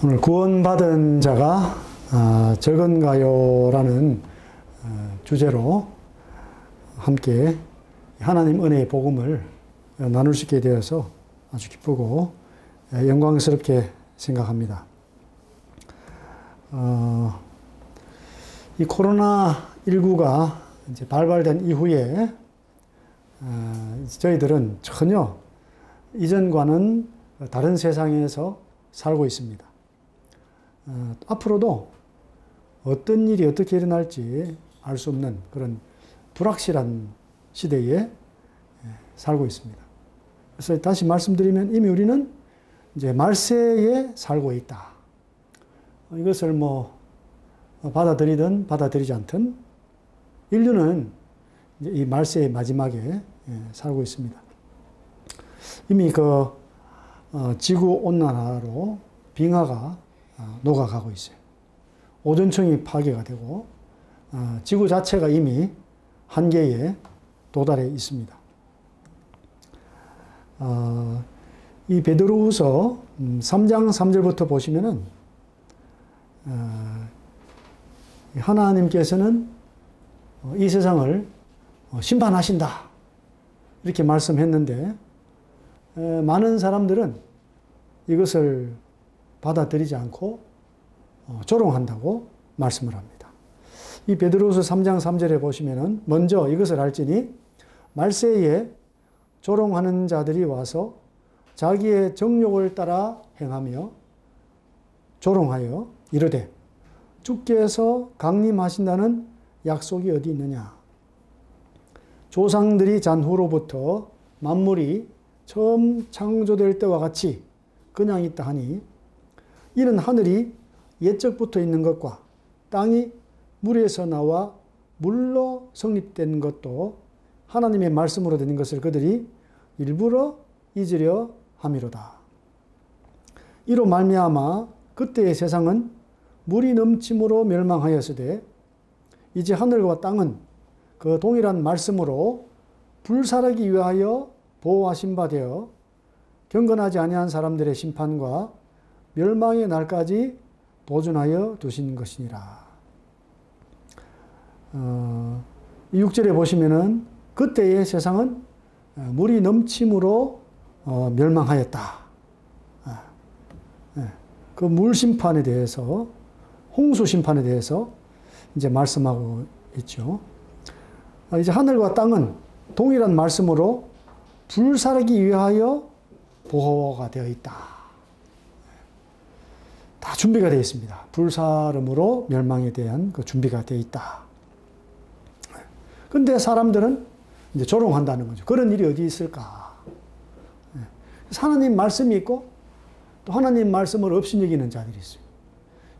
오늘 구원받은 자가 적은가요라는 주제로 함께 하나님 은혜의 복음을 나눌 수 있게 되어서 아주 기쁘고 영광스럽게 생각합니다. 이 코로나19가 이제 발발된 이후에 저희들은 전혀 이전과는 다른 세상에서 살고 있습니다. 앞으로도 어떤 일이 어떻게 일어날지 알 수 없는 그런 불확실한 시대에 살고 있습니다. 그래서 다시 말씀드리면 이미 우리는 이제 말세에 살고 있다. 이것을 받아들이든 받아들이지 않든 인류는 이제 이 말세의 마지막에 살고 있습니다. 이미 지구 온난화로 빙하가 녹아가고 있어요. 오존층이 파괴가 되고 지구 자체가 이미 한계에 도달해 있습니다. 이 베드로후서 3장 3절부터 보시면은 하나님께서는 이 세상을 심판하신다 이렇게 말씀했는데 많은 사람들은 이것을 받아들이지 않고 조롱한다고 말씀을 합니다. 이 베드로후서 3장 3절에 보시면은 먼저 이것을 알지니 말세에 조롱하는 자들이 와서 자기의 정욕을 따라 행하며 조롱하여 이르되 주께서 강림하신다는 약속이 어디 있느냐. 조상들이 잔 후로부터 만물이 처음 창조될 때와 같이 그냥 있다 하니 이는 하늘이 옛적부터 있는 것과 땅이 물에서 나와 물로 성립된 것도 하나님의 말씀으로 된 것을 그들이 일부러 잊으려 함이로다. 이로 말미암아 그때의 세상은 물이 넘침으로 멸망하였으되 이제 하늘과 땅은 그 동일한 말씀으로 불살하기 위하여 보호하신 바 되어 경건하지 아니한 사람들의 심판과 멸망의 날까지 보존하여 두신 것이니라. 6절에 보시면은 그때의 세상은 물이 넘침으로 멸망하였다. 그 물 심판에 대해서 홍수 심판에 대해서 이제 말씀하고 있죠. 이제 하늘과 땅은 동일한 말씀으로 불사르기 위하여 보호가 되어 있다. 다 준비가 되어 있습니다. 불사름으로 멸망에 대한 그 준비가 되어 있다. 근데 사람들은 이제 조롱한다는 거죠. 그런 일이 어디 있을까? 하나님 말씀이 있고 또 하나님 말씀을 업신여기는 자들이 있어요.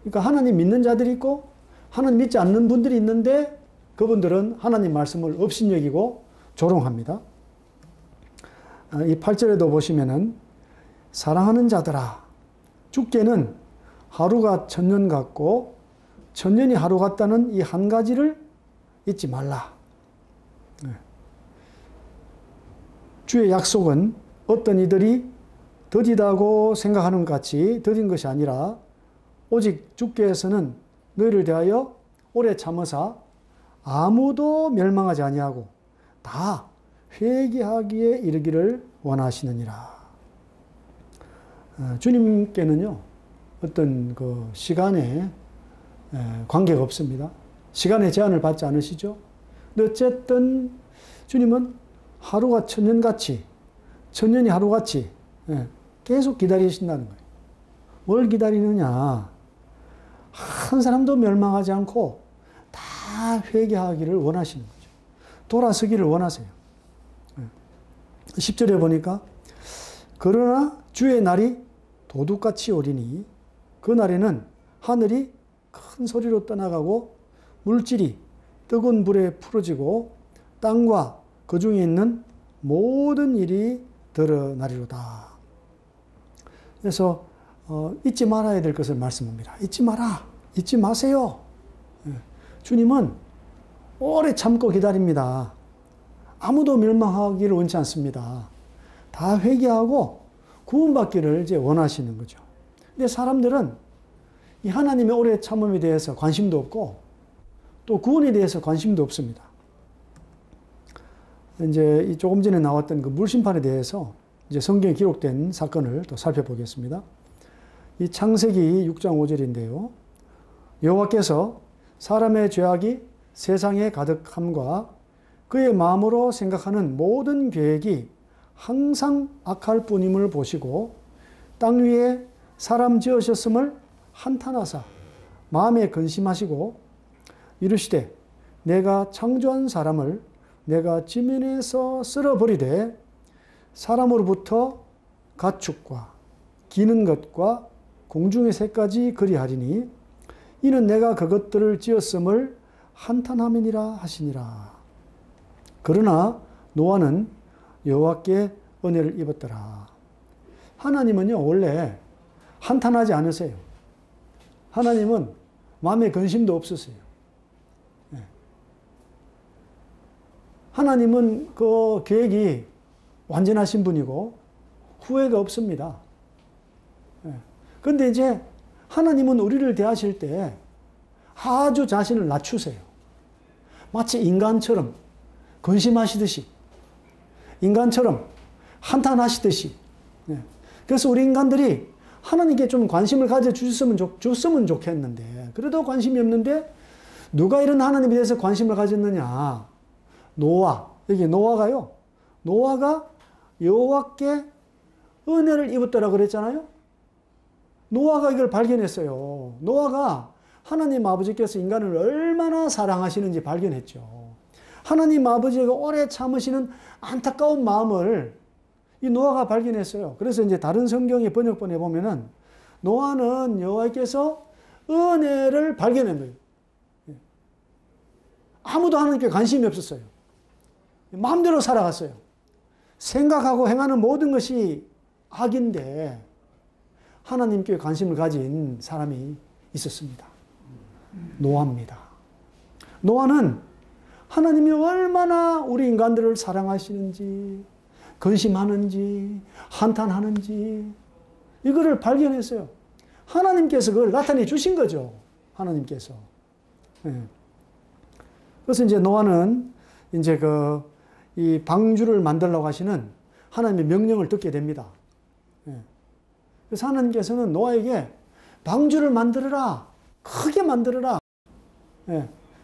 그러니까 하나님 믿는 자들이 있고 하나님 믿지 않는 분들이 있는데 그분들은 하나님 말씀을 업신여기고 조롱합니다. 이 8절에도 보시면은 사랑하는 자들아 주께는 하루가 천년 같고 천년이 하루 같다는 이 한 가지를 잊지 말라. 주의 약속은 어떤 이들이 더디다고 생각하는 것 같이 더딘 것이 아니라 오직 주께서는 너희를 대하여 오래 참으사 아무도 멸망하지 아니하고 다 회개하기에 이르기를 원하시느니라. 주님께는요 어떤 그 시간에 관계가 없습니다. 시간의 제한을 받지 않으시죠. 근데 어쨌든 주님은 하루가 천년같이 천년이 하루같이 계속 기다리신다는 거예요. 뭘 기다리느냐. 한 사람도 멸망하지 않고 다 회개하기를 원하시는 거죠. 돌아서기를 원하세요. 10절에 보니까 그러나 주의 날이 도둑같이 오리니 그 날에는 하늘이 큰 소리로 떠나가고 물질이 뜨거운 불에 풀어지고 땅과 그 중에 있는 모든 일이 드러나리로다. 그래서 잊지 말아야 될 것을 말씀합니다. 잊지 마라. 잊지 마세요. 주님은 오래 참고 기다립니다. 아무도 멸망하기를 원치 않습니다. 다 회개하고 구원받기를 이제 원하시는 거죠. 근데 사람들은 이 하나님의 오래 참음에 대해서 관심도 없고 또 구원에 대해서 관심도 없습니다. 이제 이 조금 전에 나왔던 그 물심판에 대해서 이제 성경에 기록된 사건을 또 살펴보겠습니다. 이 창세기 6장 5절인데요. 여호와께서 사람의 죄악이 세상에 가득함과 그의 마음으로 생각하는 모든 계획이 항상 악할 뿐임을 보시고 땅 위에 사람 지으셨음을 한탄하사 마음에 근심하시고 이르시되 내가 창조한 사람을 내가 지면에서 쓸어버리되 사람으로부터 가축과 기는 것과 공중의 새까지 그리하리니 이는 내가 그것들을 지었음을 한탄함이니라 하시니라. 그러나 노아는 여호와께 은혜를 입었더라. 하나님은요 원래 한탄하지 않으세요. 하나님은 마음에 근심도 없으세요. 하나님은 그 계획이 완전하신 분이고 후회가 없습니다. 그런데 이제 하나님은 우리를 대하실 때 아주 자신을 낮추세요. 마치 인간처럼 근심하시듯이, 인간처럼 한탄하시듯이. 그래서 우리 인간들이 하나님께 좀 관심을 가져주셨으면 좋겠는데, 그래도 관심이 없는데, 누가 이런 하나님에 대해서 관심을 가졌느냐? 노아. 여기 노아가요. 노아가 여호와께 은혜를 입었더라 그랬잖아요. 노아가 이걸 발견했어요. 노아가 하나님 아버지께서 인간을 얼마나 사랑하시는지 발견했죠. 하나님 아버지가 오래 참으시는 안타까운 마음을 이 노아가 발견했어요. 그래서 이제 다른 성경의 번역본에 보면은 노아는 여호와께서 은혜를 발견한 거예요. 아무도 하나님께 관심이 없었어요. 마음대로 살아갔어요. 생각하고 행하는 모든 것이 악인데 하나님께 관심을 가진 사람이 있었습니다. 노아입니다. 노아는 하나님이 얼마나 우리 인간들을 사랑하시는지, 근심하는지, 한탄하는지 이거를 발견했어요. 하나님께서 그걸 나타내 주신 거죠. 하나님께서. 그래서 이제 노아는 이제 이 방주를 만들려고 하시는 하나님의 명령을 듣게 됩니다. 그래서 하나님께서는 노아에게 방주를 만들어라. 크게 만들어라.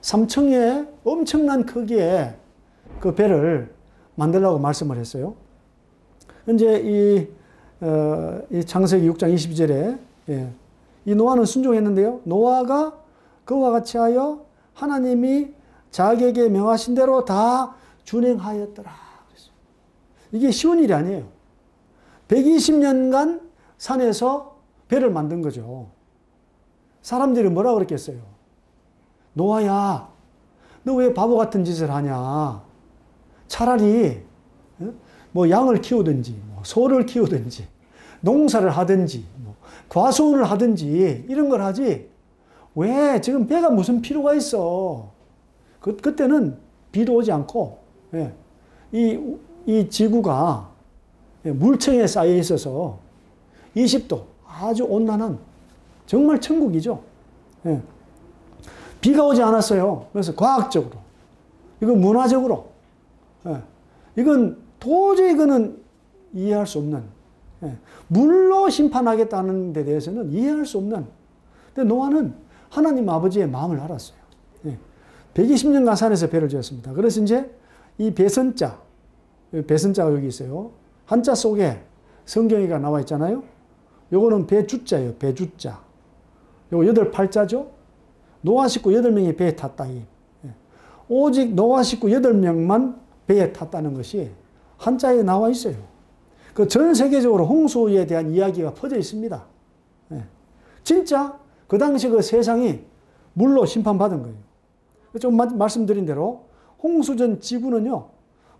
3층에 엄청난 크기의 그 배를 만들라고 말씀을 했어요. 이제 이 창세기 6장 22절에 이 노아는 순종했는데요. 노아가 그와 같이 하여 하나님이 자기에게 명하신 대로 다 준행하였더라. 이게 쉬운 일이 아니에요. 120년간 산에서 배를 만든 거죠. 사람들이 뭐라 그랬겠어요? 노아야, 너 왜 바보 같은 짓을 하냐? 차라리 뭐 양을 키우든지, 뭐 소를 키우든지, 농사를 하든지, 뭐 과수원을 하든지 이런 걸 하지. 왜 지금 배가 무슨 필요가 있어? 그때는 비도 오지 않고 이 지구가 물층에 쌓여 있어서 20도 아주 온난한 정말 천국이죠. 비가 오지 않았어요. 그래서 과학적으로, 이건 문화적으로, 이건 도저히 이거는 이해할 수 없는, 물로 심판하겠다는 데 대해서는 이해할 수 없는. 근데 노아는 하나님 아버지의 마음을 알았어요. 120년간 산에서 배를 지었습니다. 그래서 이제 이 배선자가 여기 있어요. 한자 속에 성경이가 나와 있잖아요. 요거는 배주자예요. 배주자. 요거 8팔자죠. 노아 식구 8명이 배에 탔다. 오직 노아 식구 8명만 배에 탔다는 것이 한자에 나와 있어요. 그 전 세계적으로 홍수에 대한 이야기가 퍼져 있습니다. 진짜 그 당시 그 세상이 물로 심판받은 거예요. 좀 말씀드린 대로 홍수전 지구는요,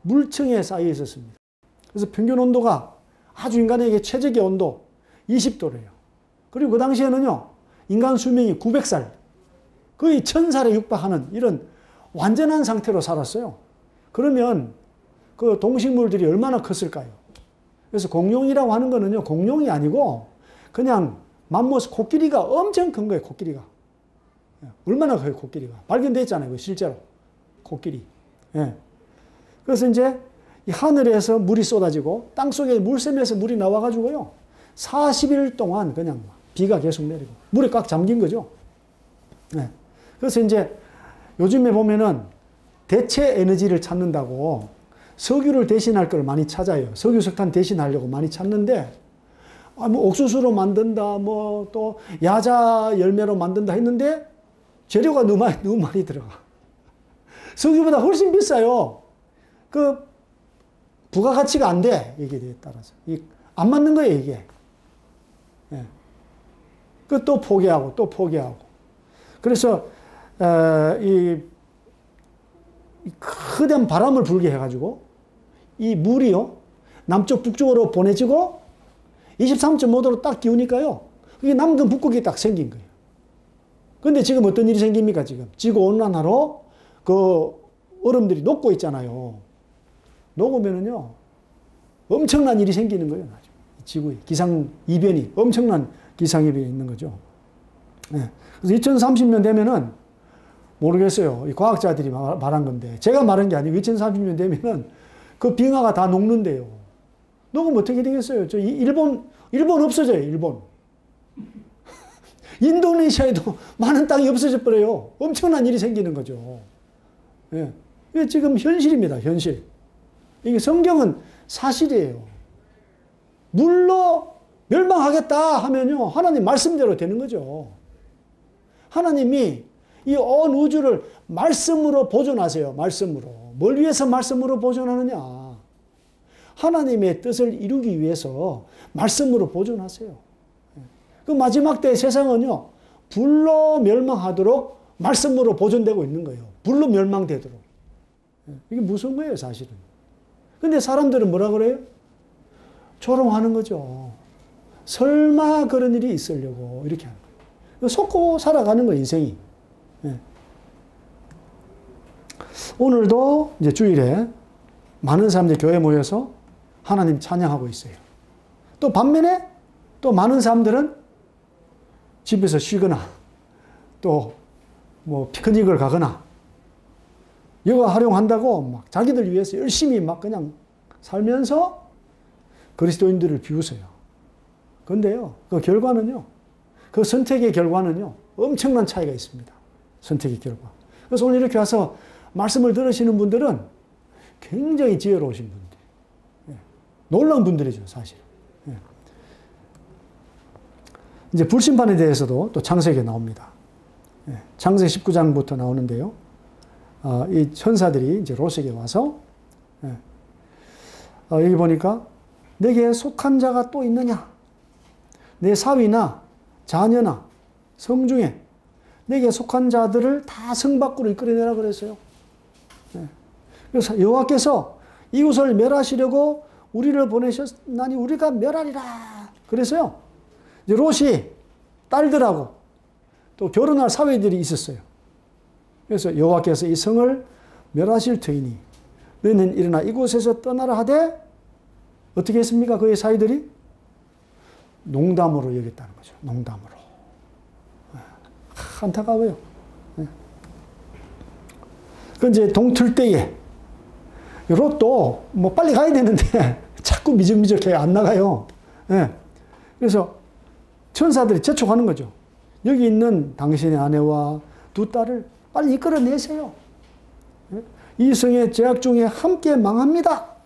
물층에 쌓여 있었습니다. 그래서 평균 온도가 아주 인간에게 최적의 온도 20도래요. 그리고 그 당시에는요, 인간 수명이 900살, 거의 1000살에 육박하는 이런 완전한 상태로 살았어요. 그러면 그 동식물들이 얼마나 컸을까요? 그래서 공룡이라고 하는 거는요, 공룡이 아니고 그냥 맘모스 코끼리가 엄청 큰 거예요, 코끼리가. 얼마나 커요, 코끼리가. 발견됐잖아요, 실제로. 코끼리. 예. 그래서 이제 이 하늘에서 물이 쏟아지고 땅속에 물샘에서 물이 나와가지고요. 40일 동안 그냥 비가 계속 내리고 물에 꽉 잠긴 거죠. 예. 그래서 이제 요즘에 보면은 대체 에너지를 찾는다고 석유를 대신할 걸 많이 찾아요. 석유, 석탄 대신하려고 많이 찾는데, 뭐 옥수수로 만든다, 뭐 또 야자 열매로 만든다 했는데 재료가 너무 많이 들어가. 석유보다 훨씬 비싸요. 그 부가가치가 안 돼. 여기에 따라서. 안 맞는 거예요, 이게. 예. 그 또 포기하고 또 포기하고. 그래서 이 크던 바람을 불게 해가지고 이 물이요 남쪽 북쪽으로 보내지고 23.5도로 딱 기우니까요 그게 남극 북극이 딱 생긴 거예요. 근데 지금 어떤 일이 생깁니까? 지금 지구 온난화로 그 얼음들이 녹고 있잖아요. 녹으면은요 엄청난 일이 생기는 거예요. 지구의 기상 이변이 엄청난 기상 이변이 있는 거죠. 네. 그래서 2030년 되면은 모르겠어요. 이 과학자들이 말한 건데 제가 말한 게 아니고 2030년 되면은 그 빙하가 다 녹는데요. 녹으면 어떻게 되겠어요? 저 일본 없어져요. 일본. 인도네시아에도 많은 땅이 없어져 버려요. 엄청난 일이 생기는 거죠. 예. 이게 지금 현실입니다. 현실. 이게 성경은 사실이에요. 물로 멸망하겠다 하면요 하나님 말씀대로 되는 거죠. 하나님이 이 온 우주를 말씀으로 보존하세요. 말씀으로. 뭘 위해서 말씀으로 보존하느냐. 하나님의 뜻을 이루기 위해서 말씀으로 보존하세요. 그 마지막 때 세상은요. 불로 멸망하도록 말씀으로 보존되고 있는 거예요. 불로 멸망되도록. 이게 무슨 거예요 사실은. 근데 사람들은 뭐라 그래요? 조롱하는 거죠. 설마 그런 일이 있으려고 이렇게 하는 거예요. 속고 살아가는 거예요 인생이. 오늘도 이제 주일에 많은 사람들이 교회에 모여서 하나님 찬양하고 있어요. 또 반면에 또 많은 사람들은 집에서 쉬거나 또 뭐 피크닉을 가거나 여가 활용한다고 막 자기들 위해서 열심히 막 그냥 살면서 그리스도인들을 비웃어요. 그런데요, 그 결과는요, 그 선택의 결과는요, 엄청난 차이가 있습니다. 선택의 결과. 그래서 오늘 이렇게 와서 말씀을 들으시는 분들은 굉장히 지혜로우신 분들. 예. 놀라운 분들이죠, 사실. 예. 이제 불심판에 대해서도 또 창세기에 나옵니다. 예. 창세기 19장부터 나오는데요. 이 천사들이 이제 롯에게 와서, 예. 여기 보니까, 내게 속한 자가 또 있느냐? 내 사위나 자녀나 성중에 내게 속한 자들을 다 성 밖으로 이끌어내라 그랬어요. 그래서 여호와께서 이곳을 멸하시려고 우리를 보내셨나니 우리가 멸하리라. 그래서요. 이제 롯이 딸들하고 또 결혼할 사위들이 있었어요. 그래서 여호와께서 이 성을 멸하실 터이니 너희는 일어나 이곳에서 떠나라 하되 어떻게 했습니까? 그의 사위들이 농담으로 여겼다는 거죠. 농담으로. 안타까워요. 그 이제 동틀 때에 롯도 뭐 빨리 가야 되는데 자꾸 미적미적해 안 나가요. 예. 그래서 천사들이 재촉하는 거죠. 여기 있는 당신의 아내와 두 딸을 빨리 이끌어내세요. 예? 이 성의 죄악 중에 함께 망합니다.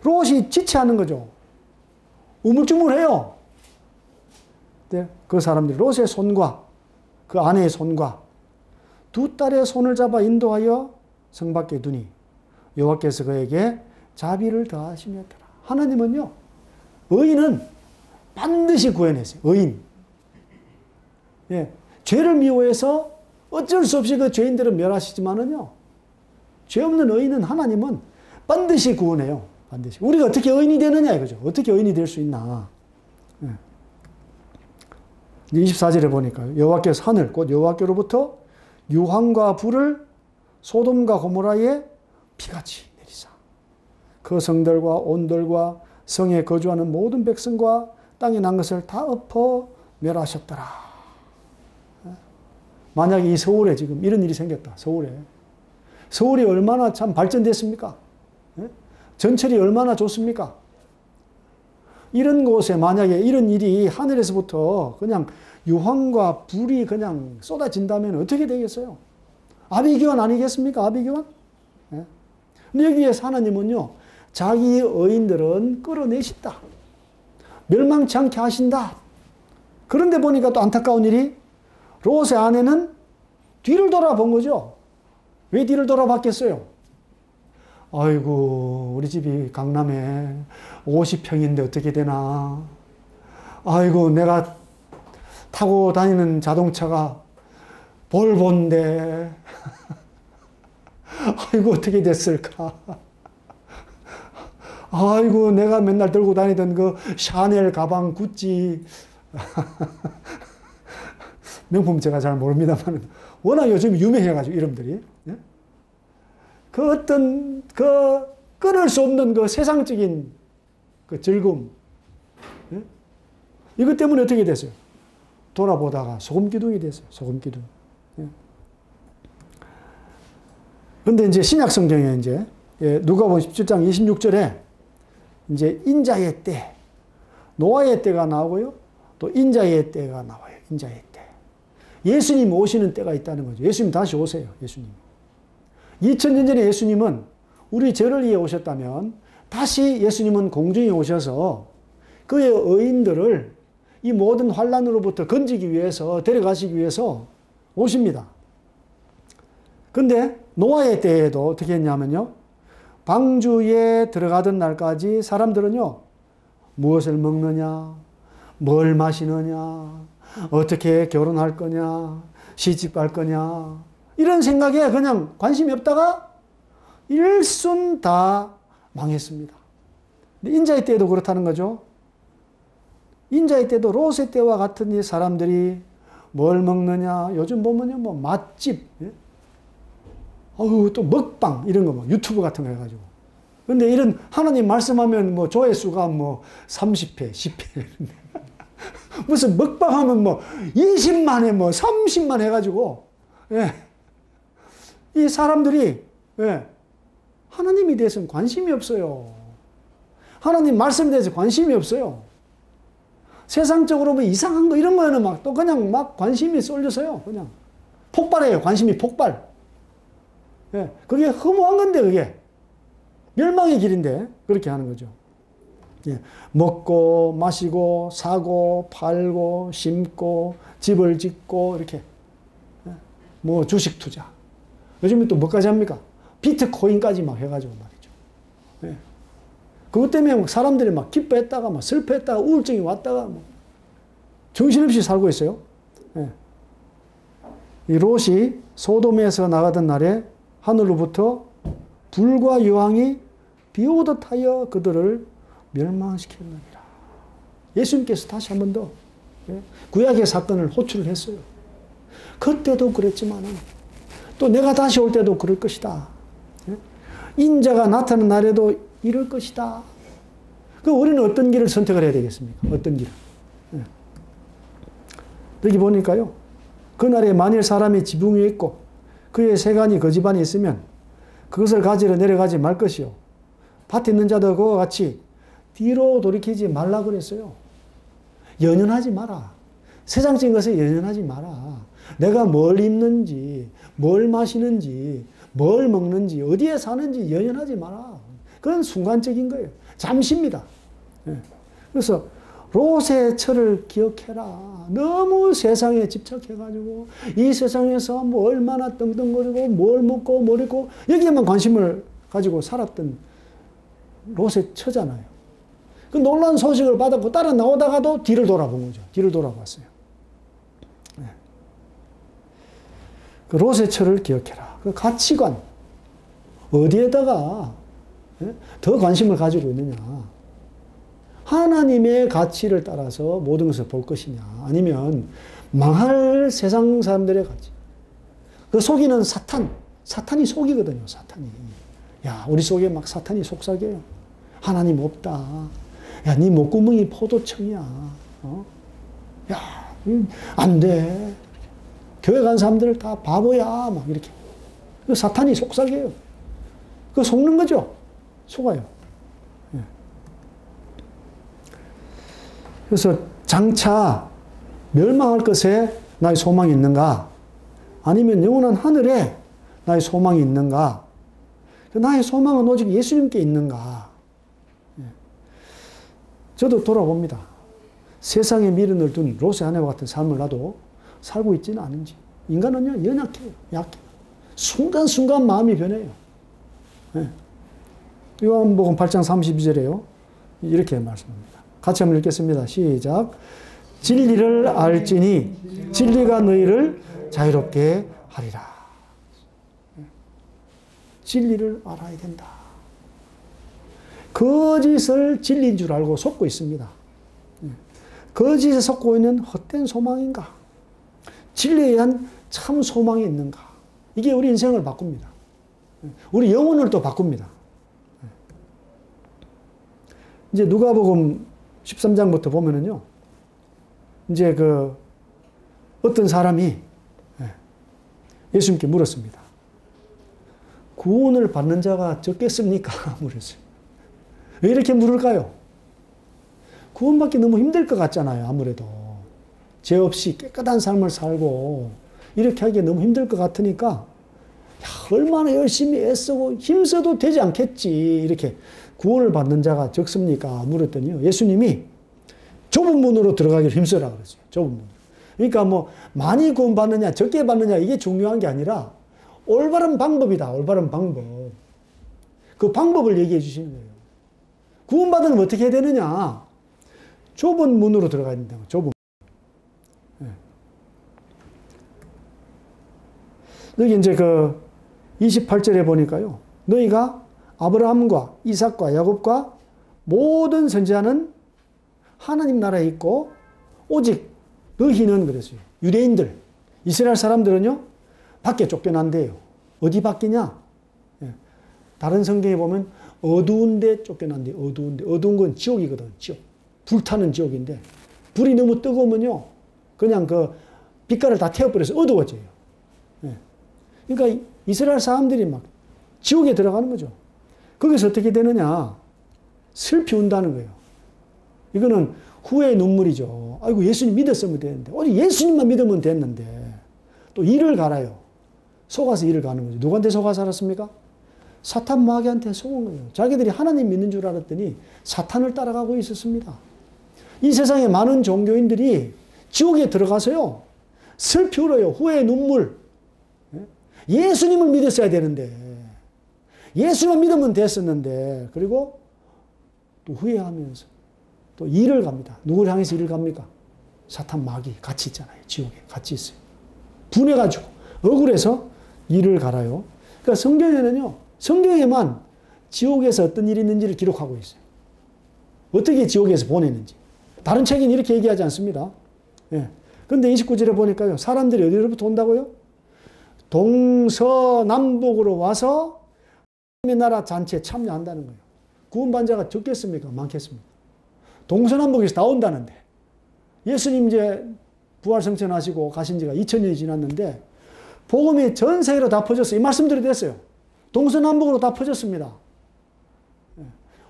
롯이 지체하는 거죠. 우물쭈물해요. 네? 그 사람들이 롯의 손과 그 아내의 손과 두 딸의 손을 잡아 인도하여 성 밖에 두니 여호와께서 그에게 자비를 더하시며더라. 하나님은요, 의인은 반드시 구해내세요. 의인. 예, 죄를 미워해서 어쩔 수 없이 그 죄인들을 멸하시지만은요, 죄 없는 의인은 하나님은 반드시 구원해요. 반드시. 우리가 어떻게 의인이 되느냐 이거죠. 어떻게 의인이 될 수 있나. 예. 24절에 보니까 여호와께서 하늘 곧 여호와께로부터 유황과 불을 소돔과 고모라에 피같이 내리사 그 성들과 온들과 성에 거주하는 모든 백성과 땅에 난 것을 다 엎어 멸하셨더라. 만약에 이 서울에 지금 이런 일이 생겼다. 서울이 얼마나 참 발전됐습니까? 전철이 얼마나 좋습니까? 이런 곳에 만약에 이런 일이 하늘에서부터 그냥 유황과 불이 그냥 쏟아진다면 어떻게 되겠어요? 아비규환 아니겠습니까? 아비규환? 근데 여기에서 하나님은요, 자기 의인들은 끌어내신다. 멸망치 않게 하신다. 그런데 보니까 또 안타까운 일이 롯의 아내는 뒤를 돌아본 거죠. 왜 뒤를 돌아봤겠어요? 아이고, 우리 집이 강남에 50평인데 어떻게 되나. 아이고, 내가 타고 다니는 자동차가 볼보인데 아이고, 어떻게 됐을까. 아이고, 내가 맨날 들고 다니던 그 샤넬 가방, 구찌 명품 제가 잘 모릅니다만 워낙 요즘 유명해가지고 이름들이, 그 어떤 그 끊을 수 없는 그 세상적인 그 즐거움, 이것 때문에 어떻게 됐어요? 돌아보다가 소금기둥이 됐어요. 소금기둥. 그런데 이제 신약 성경에 이제 누가복음 17장 26절에 이제 인자의 때, 노아의 때가 나오고요, 또 인자의 때가 나와요. 인자의 때. 예수님 오시는 때가 있다는 거죠. 예수님 다시 오세요. 예수님. 2000년 전에 예수님은 우리 죄를 위해 오셨다면 다시 예수님은 공중에 오셔서 그의 의인들을 이 모든 환난으로부터 건지기 위해서, 데려가시기 위해서 오십니다. 근데 노아의 때에도 어떻게 했냐면요, 방주에 들어가던 날까지 사람들은요, 무엇을 먹느냐, 뭘 마시느냐, 어떻게 결혼할 거냐, 시집갈 거냐, 이런 생각에 그냥 관심이 없다가 일순 다 망했습니다. 근데 인자의 때도 그렇다는 거죠. 인자의 때도 롯의 때와 같은 이 사람들이 뭘 먹느냐, 요즘 보면요, 뭐 맛집, 또 먹방, 이런 거, 뭐 유튜브 같은 거 해가지고. 근데 이런 하나님 말씀하면 뭐 조회수가 뭐 30회, 10회. 무슨 먹방하면 뭐 20만에 뭐 30만 해가지고, 이 사람들이, 하나님에 대해서는 관심이 없어요. 하나님 말씀에 대해서 관심이 없어요. 세상적으로 뭐 이상한 거 이런 거에는 막 또 그냥 막 관심이 쏠려서요. 그냥 폭발해요. 관심이 폭발. 그게 허무한 건데, 그게. 멸망의 길인데, 그렇게 하는 거죠. 먹고, 마시고, 사고, 팔고, 심고, 집을 짓고, 이렇게. 뭐, 주식 투자. 요즘에 또 뭐까지 합니까? 비트코인까지 막 해가지고 말이죠. 그것 때문에 사람들이 막 기뻐했다가, 막 슬퍼했다가, 우울증이 왔다가, 뭐 정신없이 살고 있어요. 이 롯이 소돔에서 나가던 날에 하늘로부터 불과 유황이 비 오듯 하여 그들을 멸망시켰느니라. 예수님께서 다시 한 번 더 구약의 사건을 호출을 했어요. 그때도 그랬지만은 또 내가 다시 올 때도 그럴 것이다. 인자가 나타나는 날에도 이럴 것이다. 그 우리는 어떤 길을 선택을 해야 되겠습니까? 어떤 길을? 여기 보니까요, 그날에 만일 사람이 지붕 위에 있고 그의 세간이 그 집안에 있으면 그것을 가지러 내려가지 말 것이요, 밭에 있는 자도 그와 같이 뒤로 돌이키지 말라 그랬어요. 연연하지 마라. 세상적인 것에 연연하지 마라. 내가 뭘 입는지, 뭘 마시는지, 뭘 먹는지, 어디에 사는지 연연하지 마라. 그건 순간적인 거예요. 잠시입니다. 그래서 롯의 철을 기억해라. 너무 세상에 집착해가지고 이 세상에서 뭐 얼마나 떵떵거리고 뭘 먹고 뭘 입고 여기에만 관심을 가지고 살았던 롯의 처잖아요. 그 놀라운 소식을 받았고 따라 나오다가도 뒤를 돌아본 거죠. 뒤를 돌아봤어요. 그 롯의 철을 기억해라. 그 가치관, 어디에다가 더 관심을 가지고 있느냐. 하나님의 가치를 따라서 모든 것을 볼 것이냐, 아니면 망할 세상 사람들의 가치. 그 속이는 사탄이 속이거든요. 사탄이. 야, 우리 속에 막 사탄이 속삭여요. 하나님 없다. 야, 네 목구멍이 포도청이야. 야, 안 돼. 교회 간 사람들 다 바보야. 막 이렇게. 사탄이 속삭여요. 그거 속는 거죠. 속아요. 예. 그래서 장차 멸망할 것에 나의 소망이 있는가? 아니면 영원한 하늘에 나의 소망이 있는가? 나의 소망은 오직 예수님께 있는가? 예. 저도 돌아봅니다. 세상에 미련을 둔 롯의 아내와 같은 삶을 나도 살고 있지는 않은지. 인간은요, 연약해요. 약해요. 순간순간 마음이 변해요. 예. 요한복음 8장 32절에요. 이렇게 말씀합니다. 같이 한번 읽겠습니다. 시작. 진리를 알지니 진리가 너희를 자유롭게 하리라. 진리를 알아야 된다. 거짓을 진리인 줄 알고 속고 있습니다. 거짓에 속고 있는 헛된 소망인가? 진리에 대한 참 소망이 있는가? 이게 우리 인생을 바꿉니다. 우리 영혼을 또 바꿉니다. 이제 누가복음 13장부터 보면은요, 이제 어떤 사람이 예수님께 물었습니다. 구원을 받는 자가 적겠습니까? 물었어요. 왜 이렇게 물을까요? 구원받기 너무 힘들 것 같잖아요, 아무래도. 죄 없이 깨끗한 삶을 살고, 이렇게 하기 너무 힘들 것 같으니까, 얼마나 열심히 애쓰고 힘써도 되지 않겠지. 이렇게 구원을 받는 자가 적습니까? 물었더니요, 예수님이 좁은 문으로 들어가기를 힘써라 그랬어요. 좁은 문. 그러니까 뭐 많이 구원받느냐 적게 받느냐 이게 중요한 게 아니라 올바른 방법이다. 올바른 방법. 그 방법을 얘기해 주시는 거예요. 구원받으면 어떻게 해야 되느냐? 좁은 문으로 들어가야 된다고. 좁은 문. 여기 이제 28절에 보니까요. 너희가 아브라함과 이삭과 야곱과 모든 선지자는 하나님 나라에 있고 오직 너희는 그랬어요. 유대인들, 이스라엘 사람들은요. 밖에 쫓겨난대요. 어디 밖이냐? 다른 성경에 보면 어두운 데 쫓겨난대요. 어두운 데. 어두운 건 지옥이거든. 지옥. 불타는 지옥인데 불이 너무 뜨거우면요. 그냥 빛깔을 다 태워버려서 어두워져요. 그러니까 이스라엘 사람들이 막 지옥에 들어가는 거죠. 거기서 어떻게 되느냐? 슬피 운다는 거예요. 이거는 후회의 눈물이죠. 아이고 예수님 믿었으면 되는데 오직 예수님만 믿으면 됐는데 또 이를 갈아요. 속아서 이를 가는 거죠. 누구한테 속아서 알았습니까? 사탄 마귀한테 속은 거예요. 자기들이 하나님 믿는 줄 알았더니 사탄을 따라가고 있었습니다. 이 세상에 많은 종교인들이 지옥에 들어가서요. 슬피 울어요. 후회의 눈물. 예수님을 믿었어야 되는데 예수만 믿으면 됐었는데 그리고 또 후회하면서 또 일을 갑니다. 누구를 향해서 일을 갑니까? 사탄 마귀 같이 있잖아요. 지옥에 같이 있어요. 분해가지고 억울해서 일을 갈아요. 그러니까 성경에는요. 성경에만 지옥에서 어떤 일이 있는지를 기록하고 있어요. 어떻게 지옥에서 보내는지. 다른 책은 이렇게 얘기하지 않습니다. 예. 근데 29절에 보니까요. 사람들이 어디로부터 온다고요? 동서남북으로 와서 하나님의 나라 잔치에 참여한다는 거예요. 구원받은 자가 적겠습니까? 많겠습니까? 동서남북에서 다 온다는데. 예수님 이제 부활승천하시고 가신 지가 2000년이 지났는데 복음이 전 세계로 다 퍼졌어요. 이 말씀드려도 됐어요. 동서남북으로 다 퍼졌습니다.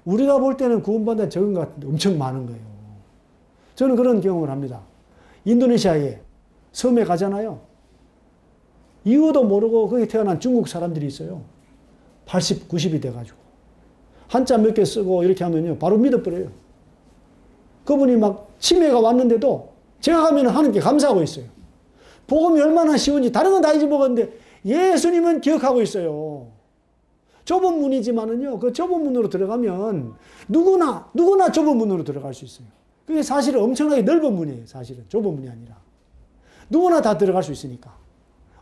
우리가 볼 때는 구원받은 자 적은 것 같은데 엄청 많은 거예요. 저는 그런 경험을 합니다. 인도네시아에 섬에 가잖아요. 이유도 모르고 거기 태어난 중국 사람들이 있어요. 80, 90이 돼가지고. 한자 몇 개 쓰고 이렇게 하면요. 바로 믿어버려요. 그분이 막 치매가 왔는데도 제가 가면 하나님께 감사하고 있어요. 복음이 얼마나 쉬운지 다른 건 다 잊어먹었는데 예수님은 기억하고 있어요. 좁은 문이지만은요. 그 좁은 문으로 들어가면 누구나 좁은 문으로 들어갈 수 있어요. 그게 사실은 엄청나게 넓은 문이에요. 사실은 좁은 문이 아니라. 누구나 다 들어갈 수 있으니까.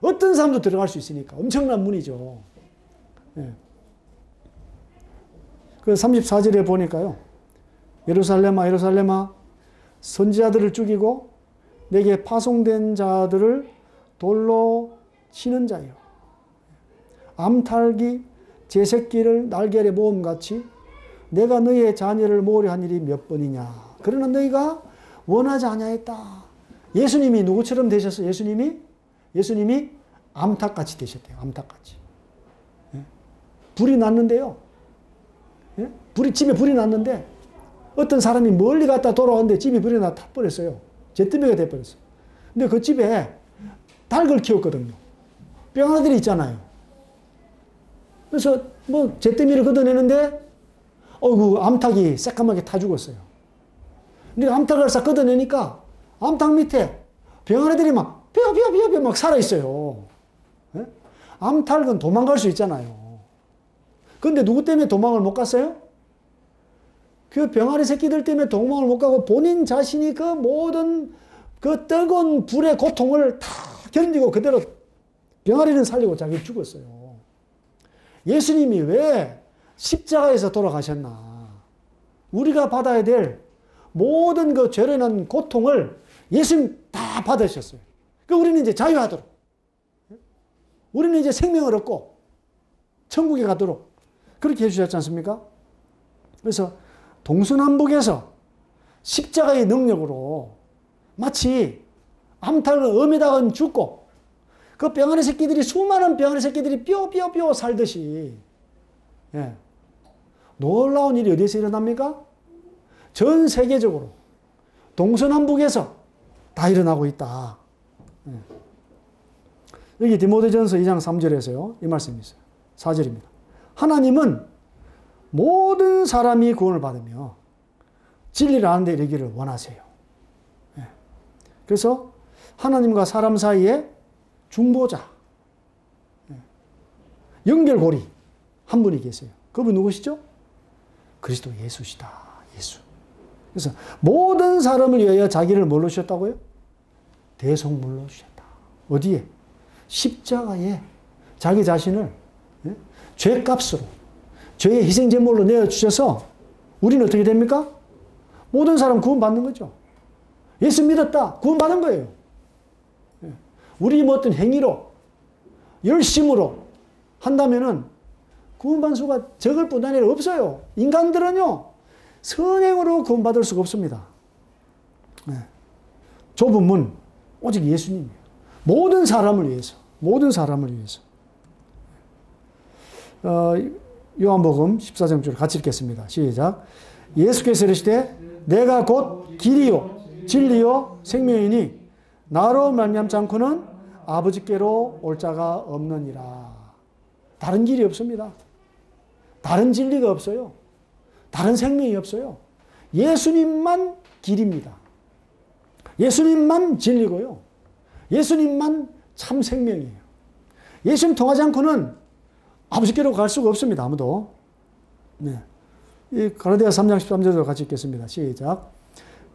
어떤 사람도 들어갈 수 있으니까. 엄청난 문이죠. 예. 그 34절에 보니까요. 예루살렘아 예루살렘아 선지자들을 죽이고 내게 파송된 자들을 돌로 치는 자요. 암탉이 제 새끼를 날개 아래 모음같이 내가 너희의 자녀를 모으려 한 일이 몇 번이냐. 그러나 너희가 원하지 아니하였다. 예수님이 누구처럼 되셨어요? 예수님이 암탉같이 되셨대요. 암탉같이. 예? 불이 났는데요. 예? 집에 불이 났는데 어떤 사람이 멀리 갔다 돌아오는데 집에 불이 나 타버렸어요. 잿더미가 돼버렸어요. 근데 그 집에 닭을 키웠거든요. 병아리들이 있잖아요. 그래서 뭐 잿더미를 걷어내는데 어이구 암탉이 새까맣게 타 죽었어요. 근데 암탉을 싹 걷어내니까 암탉 밑에 병아리들이 막 뼈 막 살아있어요. 예? 암탉은 도망갈 수 있잖아요. 근데 누구 때문에 도망을 못 갔어요? 그 병아리 새끼들 때문에 도망을 못 가고 본인 자신이 그 모든 그 뜨거운 불의 고통을 다 견디고 그대로 병아리는 살리고 자기 죽었어요. 예수님이 왜 십자가에서 돌아가셨나? 우리가 받아야 될 모든 그 죄로 인한 고통을 예수님 다 받으셨어요. 그러니까 우리는 이제 자유하도록, 우리는 이제 생명을 얻고 천국에 가도록 그렇게 해주셨지 않습니까? 그래서 동서남북에서 십자가의 능력으로 마치 암탉을 엄에다가 죽고 그 병아리 새끼들이 수많은 병아리 새끼들이 뼈 살듯이 예. 놀라운 일이 어디서 일어납니까? 전 세계적으로 동서남북에서 다 일어나고 있다. 예. 여기 디모데전서 2장 3절에서요. 이 말씀이 있어요. 4절입니다. 하나님은 모든 사람이 구원을 받으며 진리를 아는 데 이르기를 원하세요. 예. 그래서 하나님과 사람 사이에 중보자, 예. 연결고리 한 분이 계세요. 그분 누구시죠? 그리스도 예수시다. 예수. 그래서 모든 사람을 위하여 자기를 뭘로 주셨다고요? 대속물로 주셨다. 어디에? 십자가에 자기 자신을 예? 죄값으로 죄의 희생제물로 내어주셔서 우리는 어떻게 됩니까? 모든 사람 구원받는 거죠. 예수 믿었다. 구원받은 거예요. 예. 우리 뭐 어떤 행위로 열심으로 한다면은 구원받는 수가 적을 뿐 아니라 없어요. 인간들은요 선행으로 구원받을 수가 없습니다. 예. 좁은 문 오직 예수님이에요. 모든 사람을 위해서. 모든 사람을 위해서. 요한복음 14장 같이 읽겠습니다. 시작. 예수께서 이르시되 내가 곧 길이요 진리요 생명이니 나로 말미암지 않고는 아버지께로 올 자가 없느니라. 다른 길이 없습니다. 다른 진리가 없어요. 다른 생명이 없어요. 예수님만 길입니다. 예수님만 진리고요. 예수님만 참 생명이에요. 예수님 통하지 않고는 아버지께로 갈 수가 없습니다. 아무도. 네. 이 가라디아 3장 13절도 같이 읽겠습니다. 시작.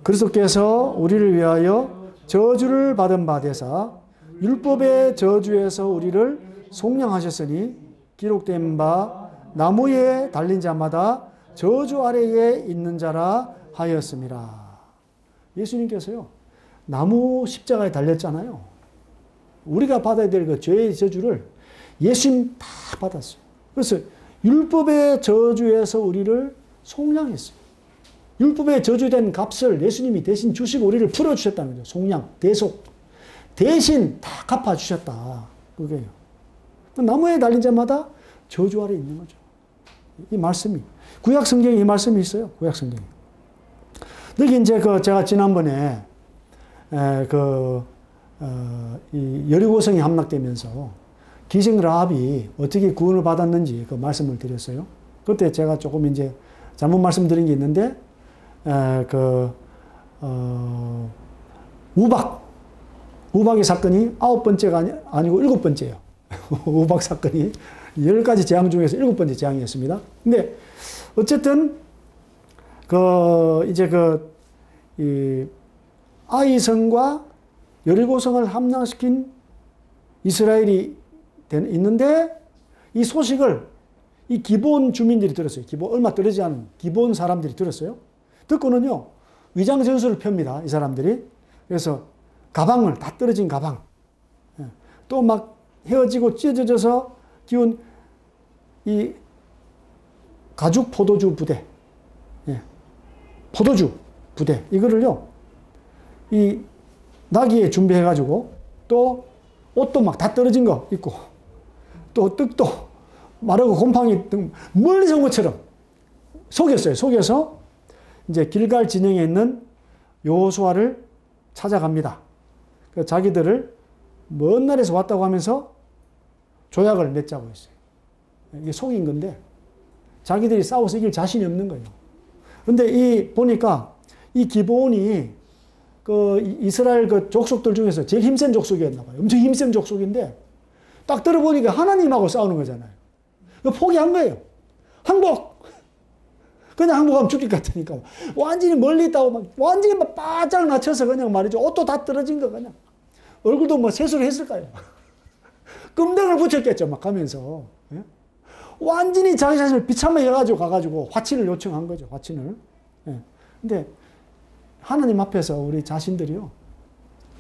그리스도께서 우리를 위하여 저주를 받은 바 되사 율법의 저주에서 우리를 속량하셨으니 기록된 바 나무에 달린 자마다 저주 아래에 있는 자라 하였습니다. 예수님께서요. 나무 십자가에 달렸잖아요. 우리가 받아야 될 그 죄의 저주를 예수님 다 받았어요. 그래서 율법의 저주에서 우리를 속량했어요. 율법의 저주된 값을 예수님이 대신 주시고 우리를 풀어주셨다는 거죠. 속량, 대속. 대신 다 갚아주셨다. 그게요. 나무에 달린 자마다 저주 아래 있는 거죠. 이 말씀이. 구약 성경에 이 말씀이 있어요. 구약 성경에. 여기 이제 제가 지난번에 이 여리고성이 함락되면서 기생 라합이 어떻게 구원을 받았는지 그 말씀을 드렸어요. 그때 제가 조금 이제 잘못 말씀드린 게 있는데, 우박의 사건이 9번째가 아니고 7번째예요. 우박 사건이 10가지 재앙 중에서 7번째 재앙이었습니다. 근데 어쨌든 이 아이성과 여리고성을 함락시킨 이스라엘이 있는데 이 소식을 이 기본 주민들이 들었어요. 얼마 떨어지지 않은 기본 사람들이 들었어요. 듣고는요, 위장전술을 펴니다. 이 사람들이. 그래서 가방을, 다 떨어진 가방. 또 막 헤어지고 찢어져서 기운 이 가죽 포도주 부대. 포도주 부대. 이거를요, 이 나귀에 준비해가지고 또 옷도 막 다 떨어진 거 입고 또 떡도 마르고 곰팡이 등 멀리서 온 것처럼 속였어요. 속여서 이제 길갈 진영에 있는 여호수아를 찾아갑니다. 자기들을 먼 날에서 왔다고 하면서 조약을 맺자고 했어요. 이게 속인 건데 자기들이 싸워서 이길 자신이 없는 거예요. 근데 보니까 이 기브온이 이스라엘 족속들 중에서 제일 힘센 족속이었나 봐요. 엄청 힘센 족속인데 딱 들어보니까 하나님하고 싸우는 거잖아요. 포기한 거예요. 항복! 그냥 항복하면 죽일 것 같으니까. 완전히 멀리 있다고 막 완전히 막 바짝 낮춰서 그냥 말이죠. 옷도 다 떨어진 거 그냥. 얼굴도 뭐 세수를 했을까요? 끔댕을 붙였겠죠. 막 가면서. 예? 완전히 자기 자신을 비참하게 해가지고 가가지고 화친을 요청한 거죠. 화친을. 예. 근데 하나님 앞에서 우리 자신들이요.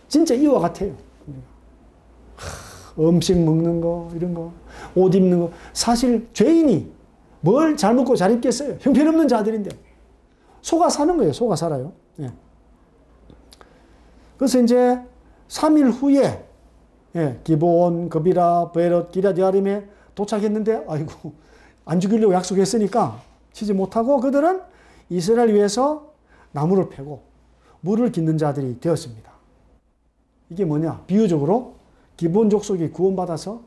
진짜 이와 같아요. 음식 먹는 거, 이런 거, 옷 입는 거. 사실 죄인이 뭘 잘 먹고 잘 입겠어요? 형편없는 자들인데. 속아 사는 거예요. 속아 살아요. 예. 그래서 이제 3일 후에 기브온, 그비라, 베롯, 기럇야림에 도착했는데 아이고 안 죽이려고 약속했으니까 치지 못하고 그들은 이스라엘 위에서 나무를 패고 물을 깃는 자들이 되었습니다. 이게 뭐냐? 비유적으로 기브온 족속이 구원받아서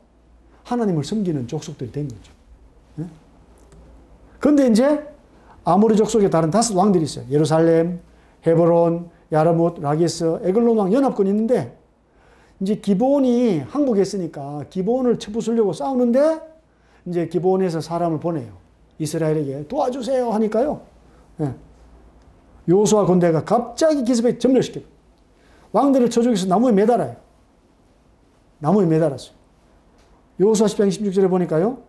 하나님을 섬기는 족속들이 된 거죠. 그런데 이제 아모리 족속의 다른 5 왕들이 있어요. 예루살렘, 헤브론, 야르뭇, 라기스, 에글론 왕 연합군이 있는데 이제 기브온이 항복했으니까 기브온을 쳐부수려고 싸우는데 이제 기브온에서 사람을 보내요. 이스라엘에게 도와주세요 하니까요. 여호수아 군대가 갑자기 기습에 점령시켜요. 왕들을 쳐죽여서 나무에 매달아요. 나무에 매달았어요. 여호수아 10장 16절에 보니까요.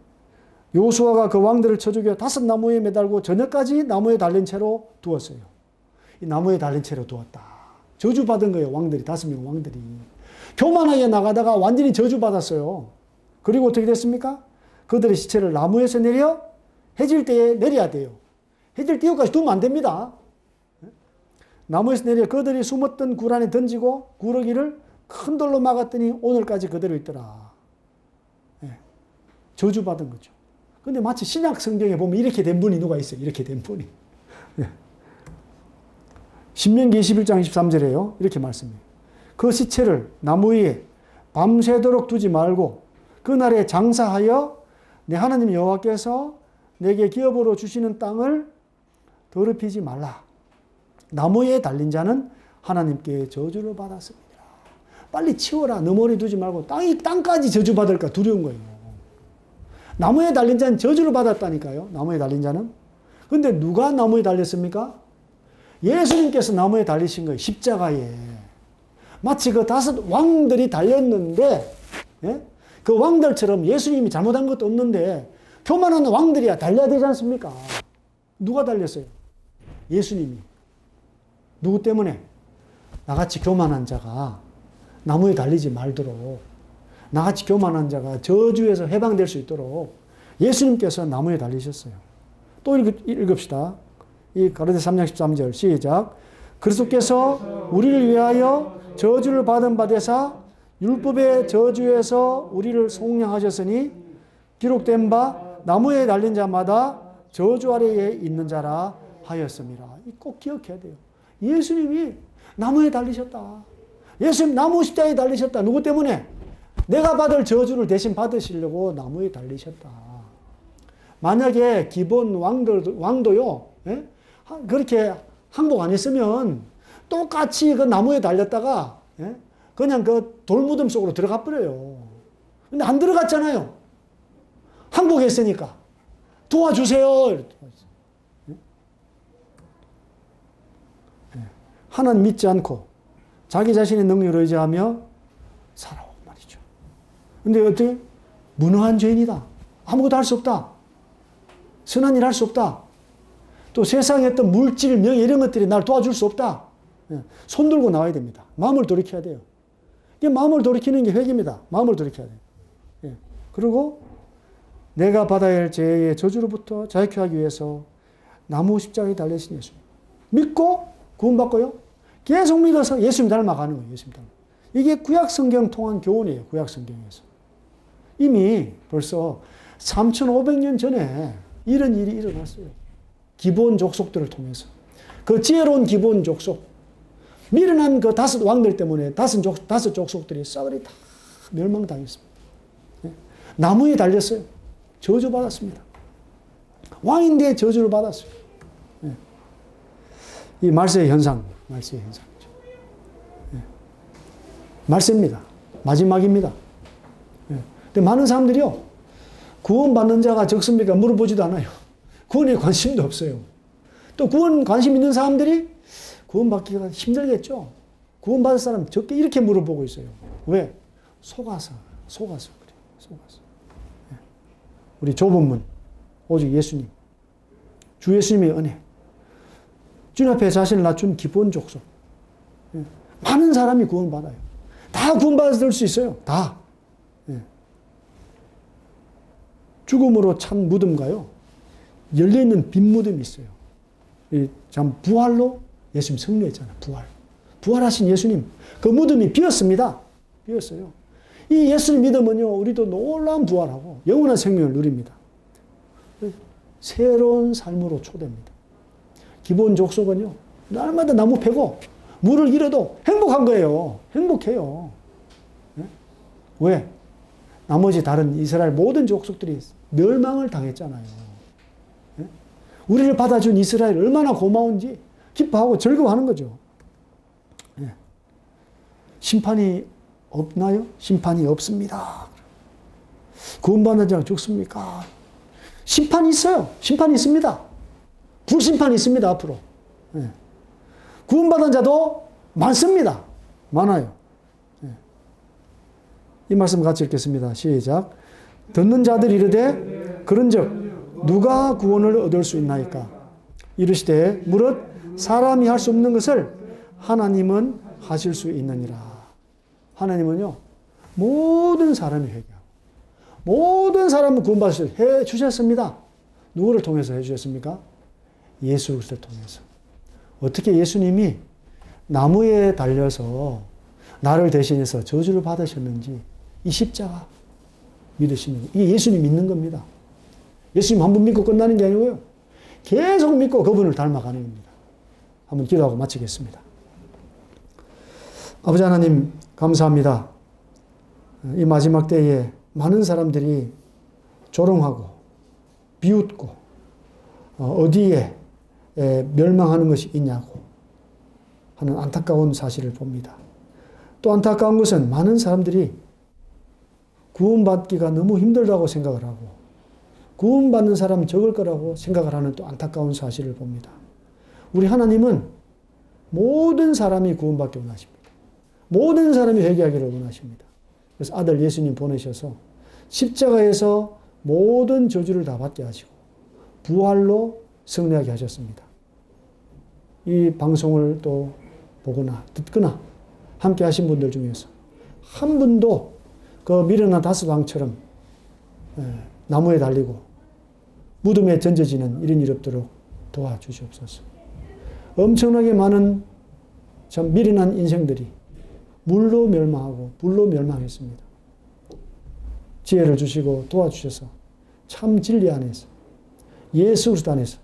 여호수아가 그 왕들을 쳐 죽여 5 나무에 매달고 저녁까지 나무에 달린 채로 두었어요. 이 나무에 달린 채로 두었다. 저주받은 거예요. 왕들이 5명 왕들이. 교만하게 나가다가 완전히 저주받았어요. 그리고 어떻게 됐습니까? 그들의 시체를 나무에서 내려 해질 때에 내려야 돼요. 해질 때까지 두면 안 됩니다. 나무에서 내려 그들이 숨었던 굴 안에 던지고 구르기를 큰 돌로 막았더니 오늘까지 그대로 있더라. 저주받은 거죠. 근데 마치 신약 성경에 보면 이렇게 된 분이 누가 있어요? 이렇게 된 분이. 신명기 21장 23절에요. 이렇게 말씀해요. 그 시체를 나무 위에 밤새도록 두지 말고 그날에 장사하여 내 하나님 여호와께서 내게 기업으로 주시는 땅을 더럽히지 말라. 나무에 달린 자는 하나님께 저주를 받았습니다. 빨리 치워라. 너 머리 두지 말고 땅까지 저주받을까 두려운 거예요. 나무에 달린 자는 저주를 받았다니까요. 나무에 달린 자는. 근데 누가 나무에 달렸습니까? 예수님께서 나무에 달리신 거예요. 십자가에. 마치 그 5 왕들이 달렸는데 그 왕들처럼 예수님이 잘못한 것도 없는데 교만한 왕들이야 달려야 되지 않습니까? 누가 달렸어요? 예수님이. 누구 때문에? 나같이 교만한 자가 나무에 달리지 말도록 나같이 교만한 자가 저주에서 해방될 수 있도록 예수님께서 나무에 달리셨어요. 또 읽읍시다. 이 가로새 3장 13절 시작. 그리스도께서 우리를 위하여 저주를 받은 바 되사 율법의 저주에서 우리를 속량하셨으니 기록된 바 나무에 달린 자마다 저주 아래에 있는 자라 하였습니다. 꼭 기억해야 돼요. 예수님이 나무에 달리셨다. 예수님 나무 십자가에 달리셨다. 누구 때문에? 내가 받을 저주를 대신 받으시려고 나무에 달리셨다. 만약에 기본 왕도요, 그렇게 항복 안 했으면 똑같이 그 나무에 달렸다가, 그냥 그 돌무덤 속으로 들어가 버려요. 근데 안 들어갔잖아요. 항복했으니까. 도와주세요. 하나님 믿지 않고 자기 자신의 능력을 의지하며 살아오 말이죠. 근데 어떻게? 무능한 죄인이다. 아무것도 할 수 없다. 선한 일 할 수 없다. 또 세상에 어떤 물질, 명예 이런 것들이 날 도와줄 수 없다. 손 들고 나와야 됩니다. 마음을 돌이켜야 돼요. 이게 마음을 돌이키는 게 회개입니다. 마음을 돌이켜야 돼요. 그리고 내가 받아야 할 죄의 저주로부터 자유케 하기 위해서 나무 십자가에 달리신 예수. 믿고 구원받고요. 계속 믿어서 예수님 닮아가는 거예요. 예수님 닮아. 이게 구약 성경 통한 교훈이에요. 구약 성경에서. 이미 벌써 3,500년 전에 이런 일이 일어났어요. 기브온 족속들을 통해서. 그 지혜로운 기브온 족속. 미련한 그 5 왕들 때문에 5 족속들이 싸그리 다 멸망당했습니다. 나무에 달렸어요. 저주받았습니다. 왕인데 저주를 받았어요. 이 말세의 현상, 말세의 현상이죠. 말세입니다. 마지막입니다. 근데 많은 사람들이요, 구원받는 자가 적습니까? 물어보지도 않아요. 구원에 관심도 없어요. 또 구원 관심 있는 사람들이 구원받기가 힘들겠죠. 구원받을 사람 적게 이렇게 물어보고 있어요. 왜? 속아서 그래요. 속아서. 우리 좁은 문, 오직 예수님, 주 예수님의 은혜, 주님 앞에 자신을 낮춘 기본 족속. 많은 사람이 구원받아요. 다 구원받을 수 있어요. 다. 죽음으로 찬 무덤가요, 열려있는 빈 무덤이 있어요. 참 부활로 예수님 승리했잖아요. 부활하신 예수님, 그 무덤이 비었습니다. 비었어요. 이 예수님 믿으면요, 우리도 놀라운 부활하고 영원한 생명을 누립니다. 새로운 삶으로 초대입니다. 기본 족속은요, 날마다 나무 패고 물을 잃어도 행복한 거예요. 행복해요. 왜? 나머지 다른 이스라엘 모든 족속들이 멸망을 당했잖아요. 우리를 받아준 이스라엘 얼마나 고마운지 기뻐하고 즐거워하는 거죠. 심판이 없나요? 심판이 없습니다. 구원받는 자가 죽습니까? 심판이 있어요. 심판이 있습니다. 불심판이 있습니다. 앞으로. 구원받은 자도 많습니다. 많아요. 이 말씀 같이 읽겠습니다. 시작. 듣는 자들이 이르되 그런즉 누가 구원을 얻을 수 있나이까? 이르시되 무릇 사람이 할 수 없는 것을 하나님은 하실 수 있느니라. 하나님은요, 모든 사람이 회개하고 모든 사람을 구원받으실 해 주셨습니다. 누구를 통해서 해 주셨습니까? 예수 그리스도를 통해서. 어떻게 예수님이 나무에 달려서 나를 대신해서 저주를 받으셨는지 이 십자가 믿으시는 거. 이게 예수님 믿는 겁니다. 예수님 한 번 믿고 끝나는 게 아니고요, 계속 믿고 그분을 닮아가는 겁니다. 한번 기도하고 마치겠습니다. 아버지 하나님 감사합니다. 이 마지막 때에 많은 사람들이 조롱하고 비웃고 어디에 멸망하는 것이 있냐고 하는 안타까운 사실을 봅니다. 또 안타까운 것은 많은 사람들이 구원받기가 너무 힘들다고 생각을 하고 구원받는 사람이 적을 거라고 생각을 하는 또 안타까운 사실을 봅니다. 우리 하나님은 모든 사람이 구원받기 원하십니다. 모든 사람이 회개하기를 원하십니다. 그래서 아들 예수님 보내셔서 십자가에서 모든 저주를 다 받게 하시고 부활로 승리하게 하셨습니다. 이 방송을 또 보거나 듣거나 함께 하신 분들 중에서 한 분도 그 미련한 5 왕처럼 나무에 달리고 무덤에 던져지는 이런 일 없도록 도와주시옵소서. 엄청나게 많은 참 미련한 인생들이 물로 멸망하고 불로 멸망했습니다. 지혜를 주시고 도와주셔서 참 진리 안에서 예수 그리스도 안에서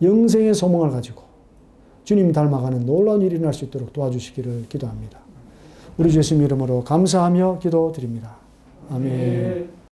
영생의 소망을 가지고 주님 닮아가는 놀라운 일이 날 수 있도록 도와주시기를 기도합니다. 우리 주 예수님 이름으로 감사하며 기도드립니다. 아멘.